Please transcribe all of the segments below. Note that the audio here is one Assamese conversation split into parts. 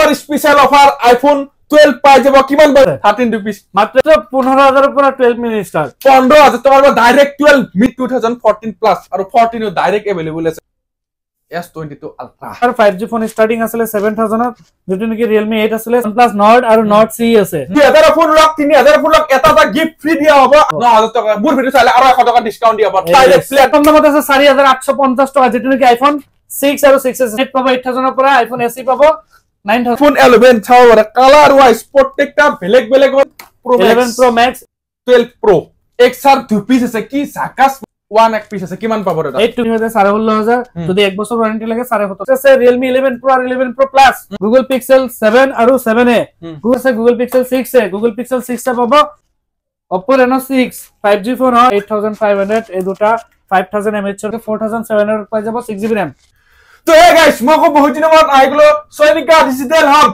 ঈদৰ স্পেশাল অফার আইফোন 12 পাই যাব কিমান 13 rupees মাত্র 15000 এর পুরো 12 মিনি স্টার 15000 টাকার ডাইরেক্ট 12 মিড 2014 প্লাস আর 14 ডাইরেক্ট अवेलेबल আছে S22 Ultra আর 5G ফোন স্টার্টিং আসলে 7000 যেটা নাকি Realme 8 আসলে OnePlus Nord আর Nord C আছে 2000 ফোন লক 3000 ফোন লক এটা গিফট ফ্রি দিয়া হবে 9000 টাকা বুর ভিডিও চাইলে আর 100 টাকা ডিসকাউন্ট দিয়া হবে ডাইরেক্ট প্ল্যাটফর্ম দাম আছে 4850 টাকা যেটা নাকি আইফোন 6 আর 6s সেট পাবো 8000 এর পুরো আইফোন SE পাবো 9000 ফোন 11 ছাওয়ার কালার ওয়াইজ প্রত্যেকটা বেলেগ বেলেগ Pro 11 Pro Max 12 Pro XR 2 piece আছে কি সাকাস 1 এক পিস আছে কিমান পাবো এটা 8 মধ্যে 16500 যদি 1 বছর ওয়ারেন্টি লাগে 7500 আছে Realme 11 Pro আর 11 Pro Plus Google Pixel 7 আর 7a Google Pixel 6a Google Pixel 6 পাবো Oppo Reno 6 5G ফোন 8500 এই দুটা 5000 mAh এর 4700 পাই যাব 6GB RAM তো হে গাইস মকো বহুত দিন মত আইগলো সৈনিকা ডিজিটাল হাব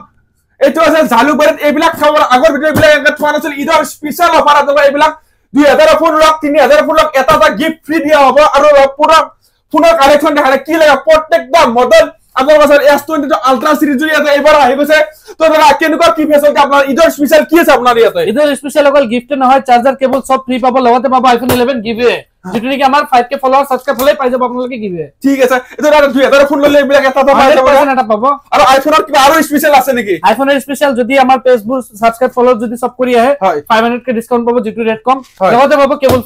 এটো আছে জালুকবাৰীত এইবিলাক খাবৰ আগৰ ভিডিও বিলাক এনেকা থোৱা নাছিল ঈদৰ স্পেশাল অফাৰ আছে এইবিলাক 2000 ফোন লক 3000 ফোন লক এটা গিফট ফ্রি দিয়া হ'ব আৰু পুৰা ফোনৰ কালেকশন দেখালে কি লাগে প্ৰত্যেকটা মডেল আপোনাৰ পাছত S22 আল্ট্ৰা সিৰিজ ইয়াতে এবাৰ আহি গৈছে তো দাদা কেনেকুৱা কি ফেসিলিটি আপোনাৰ ঈদৰ স্পেশাল কি আছে আপোনাৰ ইয়াতে ঈদৰ স্পেশাল অকল গিফট নহয় চার্জার কেবল সব ফ্রি পাবো লগতে পাবো আইফোন 11 গিভওয়ে যেটা নাকি আমার 5k ফলোয়ার সাবস্ক্রাইব হলে পাই যাব আপোনালোকে গিভওয়ে ঠিক আছে এটা দাদা 2000 ফোন ললে এইবিলাক এটা পাই যাব এটা পাবো আৰু আইফোনৰ কিবা আৰু স্পেশাল আছে নেকি আইফোনের স্পেশাল যদি আমার ফেসবুক সাবস্ক্রাইব ফলো যদি সব করি আহে 500 কে ডিসকাউন্ট পাবো যেটু রেট কম লগতে পাবো কেবল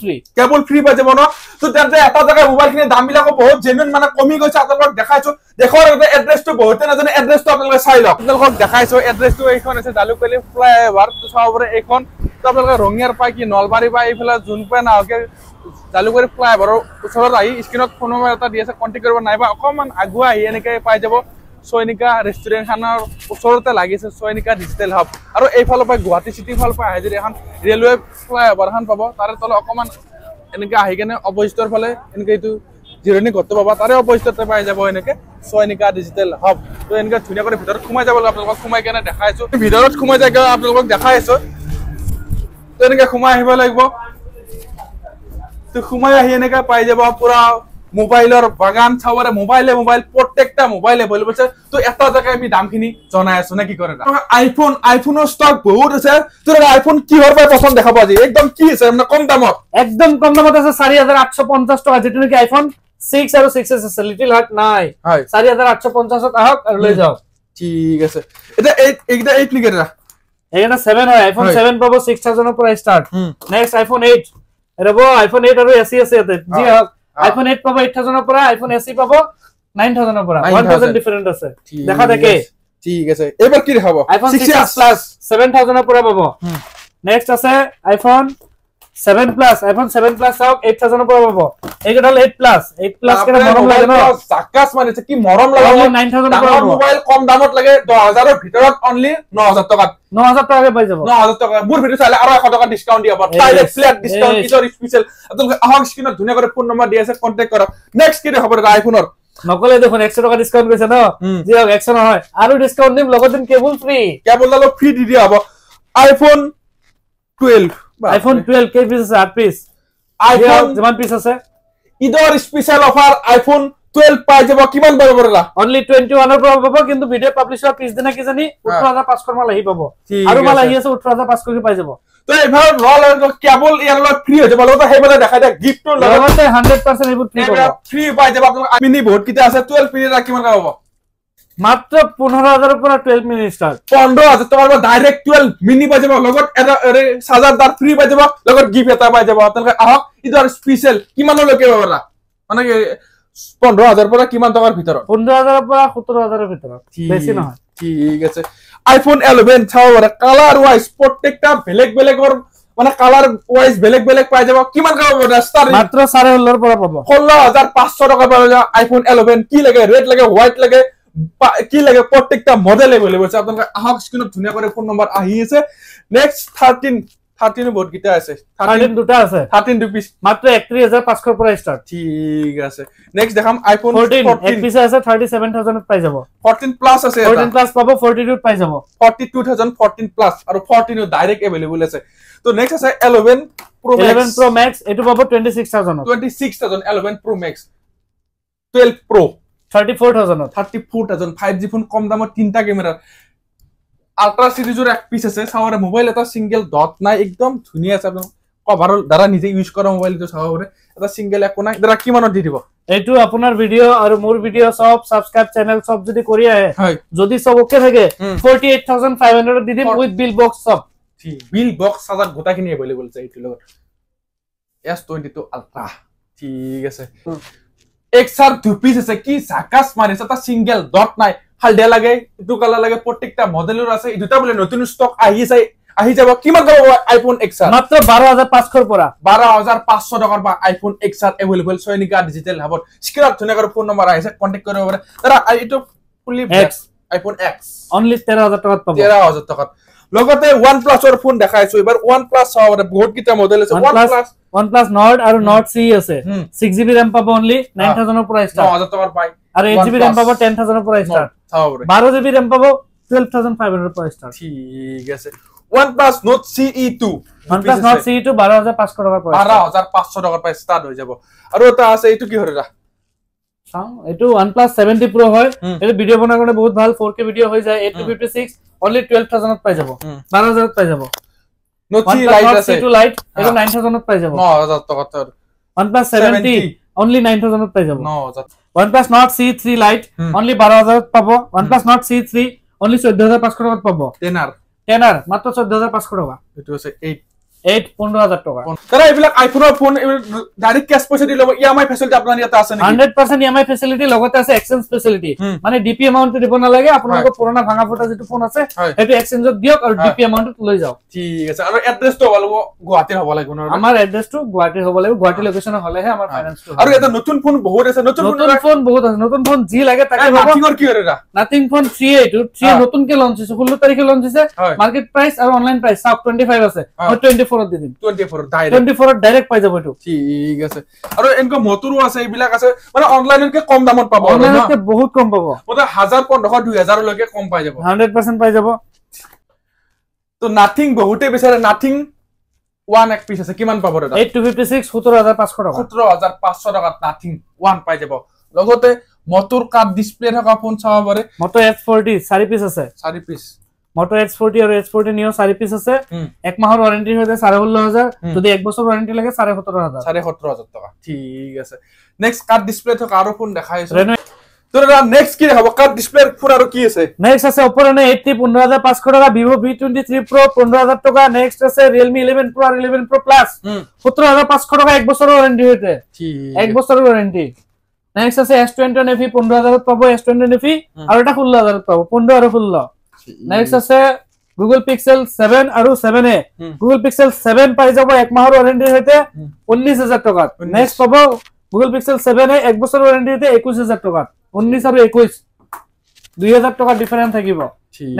ফ্রি পাই যাব ন তো তেন্তে এটা জায়গা মোবাইল কিনে দাম বিলাকো বহুত জেনুইন মানে কমি গৈছে আপোনালোকক দেখাইছো দেখৰ এড্ৰেছটো বহুতে নাজানে এড্ৰেছটো আপোনালোকে চাই লওক আপোনালোকক দেখাইছো এড্ৰেছটো এইখন আছে জালুকবাৰী ফ্লাইওভাৰ তো চাবৰে এইখন তো আপোনালোকে ৰঙিয়াৰ পাই কি নলবাৰী পাই এইফালে জুনপাই নাওকে জালুকবাৰী ফ্লাইওভাৰৰ ওচৰত আহি স্ক্ৰিনত ফোন নম্বৰ এটা দি আছে কন্টাক্ট কৰিব নাইবা অকমান আগুৱা আহি এনেকে পাই যাব সৈনিকা ৰেষ্টুৰেণ্ট খানৰ ওচৰতে লাগিছে সৈনিকা ডিজিটেল হাব আৰু এইফালৰ পৰা গুৱাহাটী সিটি ফালৰ পৰা আহে যদি এখন ৰেলৱে ফ্লাইওভাৰ খান পাব তাৰে তলে অকমান এনেকে আহি কেনে অপজিটৰ ফালে এনেকে এইটো জিৰণি ঘৰটো পাবা তাৰে অপজিটতে পাই যাব এনেকে সৈনিকা ডিজিটেল হাব তো এনেকে ধুনীয়া কৰি ভিতৰত সোমাই যাব আপোনালোকক সোমাই কেনে দেখাইছো ভিতৰত সোমাই যায় আপোনালোকক দেখাইছো তো এনেকে সোমাই আহিব লাগিব তো সোমাই আহি এনেকে পাই যাব পুৰা মোবাইলৰ বাগান চাওয়ারে মোবাইল প্রত্যেকটা মোবাইলে বলি বলছে তো এটা জায়গায় আমি দামখিনি জনাই আছো না কি করে আইফোনৰ স্টক বহুত আছে তোৰ আইফোন কি হৰ পাই পছন্দ দেখাব আজি একদম কি আছে মানে কম দামত একদম কম দামত আছে 4850 টাকা যেটা নাকি আইফোন 6 আর 6s আছে লিটল হার্ট নাই 4850 আহক আর লৈ যাও ঠিক আছে এটা 8 নিকে না এটা 7 হয় আইফোন 7 পাবো 6000 এর প্রাইস স্টার্ট নেক্সট আইফোন 8 এরবো আইফোন 8 আর SE আছে জি আইফোন 8 পাবো 8000 এর পরে আইফোন SE পাবো 9000 এর পরে 1000 ডিফারেন্ট আছে দেখা দেখে ঠিক আছে এবার কি দেখাবো আইফোন 6s প্লাস 7000 এর পরে পাবো নেক্সট আছে আইফোন 7 প্লাস আইফোন 7 প্লাস সব 8000 এর পরে পাবো এইটা হলো 8 প্লাস কেন মরম লাগে না সাকাস মানে কি মরম লাগে 9000 এর পরে মোবাইল কম দামত লাগে 10000 এর ভিতৰত অনলি 9000 টাকা 9000 টাকা পাই যাব 9000 টাকা বুর ভিডিও চাইলে আর 100 টাকা ডিসকাউন্ট দিয়া পাব ডাইরেক্ট ফ্ল্যাট ডিসকাউন্ট ইজর স্পেশাল আপোনালোকে আহক স্ক্রিনত ধুনীয়া করে ফোন নম্বৰ দি আছে কন্টাক্ট কৰক নেক্সট কি হ'ব আইফোনৰ নকলে দেখুন 100 টাকা ডিসকাউন্ট কৰিছে ন জি হোক 100 নহয় আৰু ডিসকাউন্ট দিম লগত দিন কেবল ফ্রি দি দিয়া হ'ব আইফোন 12 কে পিস আছে 8 পিস আইফোন যেমান পিস আছে ঈদৰ স্পেশাল অফার আইফোন 12 পাই যাব কিমান পাব বড়লা অনলি 21 এর পর পাবো কিন্তু ভিডিও পাবলিশ হওয়ার পিস দিনা কি জানি 18500 মাল আহি পাবো আৰু মাল আহি আছে 18500 কে পাই যাব তো এভাবে রল কেবল ইয়ার লগ ফ্রি হৈ যাব লগতে হেবলে দেখাই দে গিফট লগতে 100% এবোৰ ফ্রি পাবো ফ্রি পাই যাব আপোনালোক মিনি বহুত কিটা আছে 12 মিনি কিমান পাব মাত্র 15000 এর পুরো 12 মিনি স্টার 15000 টাকা ডাইরেক্ট 12 মিনি পাই যাব লগত এটা চার্জার দার ফ্রি পাই যাব লগত গিফট এটা পাই যাব আপোনালোকে আহক ইদৰ স্পেশাল কিমান লকে পাবলা মানে 15000 পৰা কিমান টকাৰ ভিতৰত 15000 পৰা 17000 এৰ ভিতৰত বেছি নহয় ঠিক আছে আইফোন 11 চাওয়াৰে কালাৰ ওয়াইজ প্ৰত্যেকটা বেলেগ বেলেগৰ মানে কালাৰ ওয়াইজ বেলেগ বেলেগ পাই যাব কিমান পাব স্টাৰ মাত্ৰ 16,500 এৰ পৰা পাব 16500 টাকা পাব আইফোন 11 কি লাগে রেড লাগে হোয়াইট লাগে কি লাগে প্রত্যেকটা মডেল अवेलेबल আছে আপোনালোকে আহক স্ক্রিনত ধুনীয়া করে ফোন নম্বৰ আহি আছে নেক্সট 13 বহুত গিটা আছে 13 দুটা আছে 13 রুপিস মাত্র 31500 পৰা স্টার্ট ঠিক আছে নেক্সট দেখাম আইফোন 14 এক পিস আছে 37000 এত পাই যাব 14 প্লাস আছে 14 প্লাস পাবো 42 পাই যাব 42014 প্লাস আৰু 14 ডাইরেক্ট अवेलेबल আছে তো নেক্সট আছে 11 Pro Max এটো পাবো 26000 11 Pro Max 12 Pro 34000 5G phone কম দামত তিনটা ক্যামেরা আল্ট্ৰা সিৰিজৰ এক পিস আছে চাওৰে মোবাইল এটা সিঙ্গেল ডট নাই একদম ধুনিয়া আছে আপোন কভাৰৰ দ্বাৰা নিজে ইউজ কৰা মোবাইলটো চাওৰে এটা সিঙ্গেল একো নাই দ্বাৰা কিমানত দি দিব এইটো আপোনাৰ ভিডিও আৰু মোৰ ভিডিও সব সাবস্ক্ৰাইব চ্যানেল সব যদি কৰি আহে যদি সব ওকে থাকে 48500 দি দিম উইথ বিল বক্স সব বিল বক্স সাজাত গোটাখিনি अवेलेबल আছে এইটো লগত S22 আল্ট্ৰা ঠিক আছে এক্সাৰ দুই পিস আছে কি জাকাস মাৰিছে এটা সিঙ্গেল ডট নাই হালদিয়া লাগে ইটো কালাৰ লাগে প্ৰত্যেকটা মডেলৰ আছে এই দুটা বলে নতুন ষ্টক আহি যাব কিমান দাম আইফোন এক্সাৰ মাত্ৰ 12500 পৰা 12500 টকাৰ পৰা আইফোন এক্সাৰ अवेलेबल সৈনিকা ডিজিটেল হাবত স্ক্ৰিনত ধুনীয়াকৈ ফোন নম্বৰ আহিছে কন্টাক্ট কৰিব পাৰে দাদা এইটো ফুলি আইফোন এক্স অনলি 13000 টকাত পাব 13000 টকাত লগতে OnePlus ৰ ফোন দেখাইছো এবাৰ OnePlus চাওৰে বহুত কিটা মডেল আছে OnePlus Nord আৰু Nord C আছে 6GB RAM পাব অনলি 9000 ৰ পৰা ষ্টাৰ্ট 9000 টকাৰ পাই আৰু 8GB RAM পাব 10000 ৰ পৰা ষ্টাৰ্ট চাওৰে 12GB RAM পাব 12500 ৰ পৰা ষ্টাৰ্ট ঠিক আছে OnePlus Note CE2 OnePlus Note CE2 12500 টকাৰ পৰা 12500 টকাৰ পৰা ষ্টাৰ্ট হৈ যাব আৰু এটা আছে এইটো কি হৰেৰা চাও এইটো OnePlus 70 Pro হয় এটো ভিডিও বনাৰ কাৰণে বহুত ভাল 4K ভিডিও হৈ যায় 8:56 only 12000 ত পাই যাব 12000 ত পাই যাব Note C Lite আছে C2 Lite এটো 9000 ত পাই যাব 9000 টকা OnePlus 70 only 9000 ত পাই যাব 9000 OnePlus Nord C3 Lite only 12000 ত পাব OnePlus Nord C3 only 14500 টকাত পাব 10R মাত্ৰ 14500 টকা এটো আছে 15000 টকা তাৰা এইবিলাক আইফোনৰ ফোন ডাইরেক্ট ক্যাশ পয়সা দি লব ইএমআই ফ্যাসিলিটি আপনার ইয়াতে আছে নাকি 100% ইএমআই ফ্যাসিলিটি লগতে আছে এক্সচেঞ্জ ফ্যাসিলিটি মানে ডিপি এমাউন্ট দিব না লাগে আপোনালোক পুৰণা ভাঙা ফটা যেটো ফোন আছে এটো এক্সচেঞ্জত দিয়ক আৰু ডিপি এমাউন্ট লৈ যাও ঠিক আছে আৰু এড্ৰেছটো হবল গুৱাহাটীৰ হ'ব লাগিব ন আমাৰ এড্ৰেছটো গুৱাহাটীৰ হ'ব লাগিব গুৱাহাটী লোকেশন হলেহে আমাৰ ফাইনান্সটো আৰু এটা নতুন ফোন বহুত আছে নতুন ফোন বহুত আছে নতুন ফোন জি লাগে তাকে হ'ব নাথিংৰ কি হৰেৰা নাথিং ফোন 3 নতুনকে লঞ্চ হৈছে 16 তাৰিখে লঞ্চ হৈছে মাৰ্কেট প্ৰাইস আৰু অনলাইন প্রাইস সব 25 আছে মই 24 দি দিম 24 ডাইরেক্ট পাই যাব এটো ঠিক আছে আৰু এনকো মটৰো আছে এইবিলাক আছে মানে অনলাইনকে কম দামত পাব অনলাইনকে বহুত কম পাব মানে 1000 1500 2000 লৈকে কম পাই যাব 100% পাই যাব তো নাথিং বহুতে বিচাৰে নাথিং 1 এক পিস আছে কিমান পাব দাদা 8256 17500 টকা 17500 টকাত নাথিং 1 পাই যাব লগতে মটৰ কাপ ডিসপ্লে থকা ফোন চাব পাৰে মটো X40 4 পিস আছে 4 পিস Moto X40 और X40 Neo 4 পিস আছে এক মাহৰ ওয়াৰেন্টি হতে 16500 যদি এক বছৰ ওয়ারেন্টি লাগে 17500 17500 টাকা ঠিক আছে নেক্সট কাট ডিসপ্লে থকা আৰু ফোন দেখাইছো তোৰা নেক্সট কি দেখাবো কাট ডিসপ্লে ফোন আৰু কি আছে নেক্সট আছে Oppo Reno 80 15500 টাকা Vivo V23 Pro 15000 টাকা নেক্সট আছে Realme 11 Pro আর 11 Pro Plus 17500 টাকা এক বছৰৰ ওয়াৰেন্টি হতে ঠিক এক বছৰৰ ওয়াৰেন্টি নেক্সট আছে S20 FE 15000 পাবো S20 FE আৰু এটা 16000 পাবো 15 আৰু 16 নেক্সট আছে Google Pixel 7 আৰু 7a Google Pixel 7 পাই যাব এক মাহৰ ওয়াৰেন্টি হতে 19000 টাকা নেক্সট পাবো Google Pixel 7a এক বছৰ ওয়াৰেন্টি হতে 21000 টাকা 19 আৰু 21 2000 টাকা ডিফারেন্স থাকিব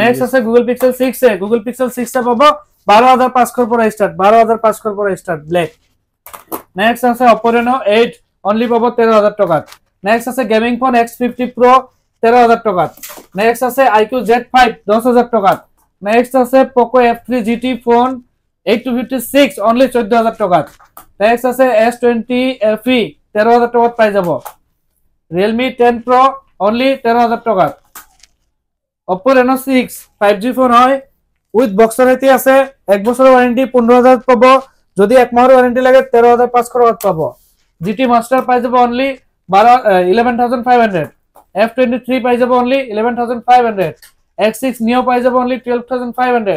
নেক্সট আছে Google Pixel 6a Google Pixel 6 পাবো 12500 পৰা স্টাৰ্ট 12500 পৰা স্টার্ট ব্ল্যাক নেক্সট আছে Oppo Reno 8 অনলি পাবো 13000 টাকা নেক্সট আছে গেমিং ফোন X50 Pro 13000 টাকা নেক্সট আছে IQ Z5 10000 টাকা নেক্সট আছে Poco F3 GT phone 8256 only 14000 টাকা নেক্সট আছে S20 FE 13000 টাকাত পাই যাব Realme 10 Pro অনলি 13000 টাকা Oppo Reno 6 5G ফোন হয় উইথ বক্সৰ এতি আছে এক বছৰৰ ওয়াৰেন্টি 15000 পাব যদি এক মাহৰ ওয়ারেন্টি লাগে 13500 টাকাত পাব GT Master পাই যাব অনলি 11500 F23 পাই যাব only 11500 X6 Neo পাই যাব only 12500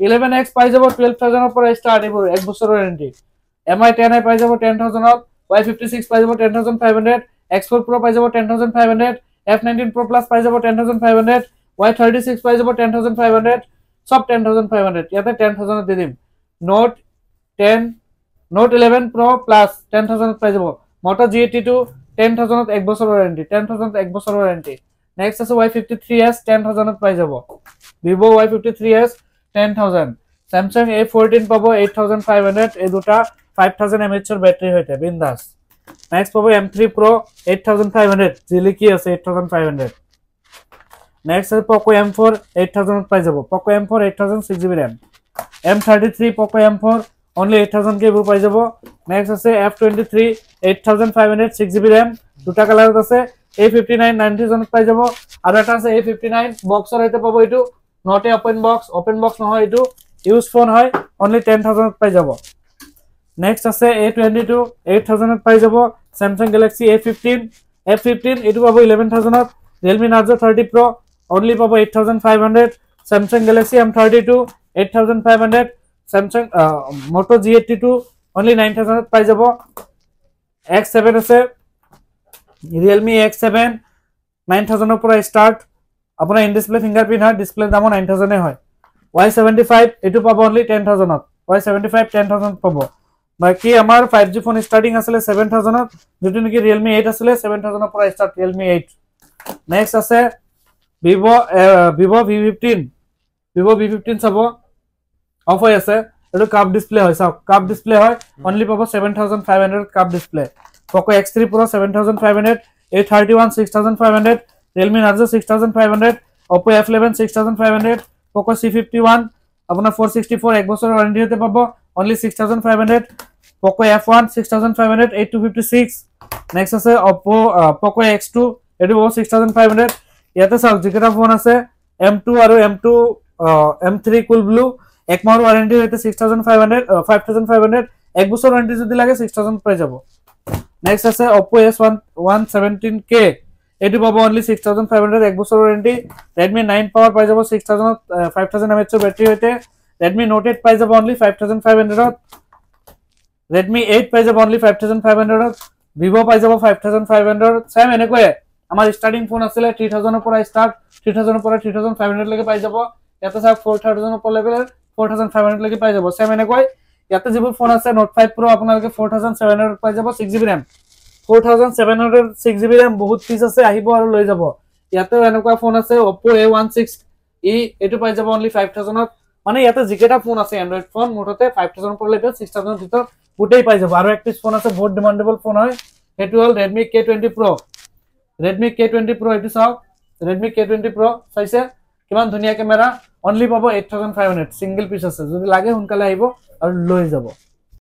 11X পাই যাব 12000 ৰ পৰা স্টাৰ্ট এবোৰ এক বছৰৰ ওয়ারেন্টি MI 10i পাই যাব 10000 ত Y56 পাই যাব 10500 X4 Pro পাই যাব 10500 F19 Pro Plus পাই যাব 10500 Y36 পাই যাব 10500 সব 10500 ইয়াতে 10000 দি দিম Note 10 Note 11 Pro Plus 10000 পাই যাব Moto G82 10000 এক বছৰ ওয়াৰেন্টি 10000 এক বছৰ ওয়ারেন্টি নেক্সট আছে Y53s 10000 পাই যাব Vivo Y53s 10000 Samsung A14 পাবো 8500 এই দুটা 5000 mAh এর ব্যাটারি হইতে বিন্দাস নেক্সট পাবো M3 Pro 8500 জিলি কি আছে 8500 নেক্সট আছে Poco M4 8000 পাই যাব Poco M4 8000 6GB RAM M33 Poco M4 only 8000 কে পাই যাব নেক্সট আছে F23 8500 6GB RAM দুটা কালার আছে A59 90000 পাই যাব আৰু এটা আছে A59 বক্সৰ হইতে পাবো এটো নট এ ওপেন বক্স নহয় এটো ইউজ ফোন হয় অনলি 10000 ত পাই যাব নেক্সট আছে A22 8000 ত পাই যাব Samsung Galaxy A15 এটো পাবো 11000 ত Realme Narzo 30 Pro only পাবো 8500 Samsung Galaxy M32 8500 Samsung Moto G82 only 9000 ত পাই যাব X7 আছে Realme X7 9000 ৰ পৰা স্টাৰ্ট আপোনাৰ ইন ডিসপ্লে ফিংগাৰপ্ৰিন্ট হয় ডিসপ্লে দাম 9000 এ হয় Y75 এটো পাবো only 10000 ত Y75 10000 পাবো বাকি আমাৰ 5G ফোন স্টাৰ্টিং আছিল 7000 ত যেটো নেকি Realme 8 আছিল 7000 ৰ পৰা স্টার্ট Realme 8 নেক্সট আছে Vivo V15 চাব অফ হৈ আছে এটো কাপ ডিসপ্লে হয় চাওক কাপ ডিসপ্লে হয় only পাবো 7500 cup display Poco X3 Pro 7500 A31 6500 Realme Narzo 6500 Oppo F11 6500 Poco C51 আপোনাৰ 464 এক বছৰৰ ওয়ারেন্টি হতে পাবো only 6500 Poco F1 6500 8256 next আছে Oppo Poco X2 এটো 6500 ইয়াতে চাওক যেটা ফোন আছে M2 আৰু M3 Cool Blue এক মাহৰ ওয়াৰেন্টি হতে 5500 এক বছৰ ওয়ারেন্টি যদি লাগে 6000 পাই যাব next আছে Oppo S117K এটো পাবো only 6500 এক বছৰ ওয়ারেন্টি Redmi 9 Power পাই যাব 5000 mAh ব্যাটারি হতে Redmi Note 8 পাই যাব only 5500 Redmi 8 পাই যাব only 5500 Vivo পাই যাব 5500 সেম এনেকৈ আমাৰ স্টাৰ্টিং ফোন আছিল 3000 ৰ পৰা স্টাৰ্ট 3000 ৰ পৰা 3500 লৈকে পাই যাব ইয়াতে সব 4000 ৰ পৰা লেভেল 4500 লৈকে পাই যাব সেম এনেকৈ ইয়াতে যিবোৰ ফোন আছে Note 5 Pro আপোনালোকে 4700 পাই যাব 6GB RAM 4700 6GB RAM বহুত পিস আছে আহিব আৰু লৈ যাব ইয়াতে এনেকুৱা ফোন আছে Oppo A16e এটো পাই যাব only 5000 ত মানে ইয়াতে জিকেটা ফোন আছে Android ফোন মোটতে 5000 পৰা লেভেল 6000 ভিতৰত গোটেই পাই যাব আৰু এক পিস ফোন আছে বহুত ডিমান্ডেবল ফোন হয় এটো হল Redmi K20 Pro এটো চাওক Redmi K20 Pro চাইছে কিমান ধুনিয়া ক্যামেৰা only পাবো 8500 সিঙ্গেল পিস আছে যদি লাগে হুনকালে আহিব আৰু লৈ যাব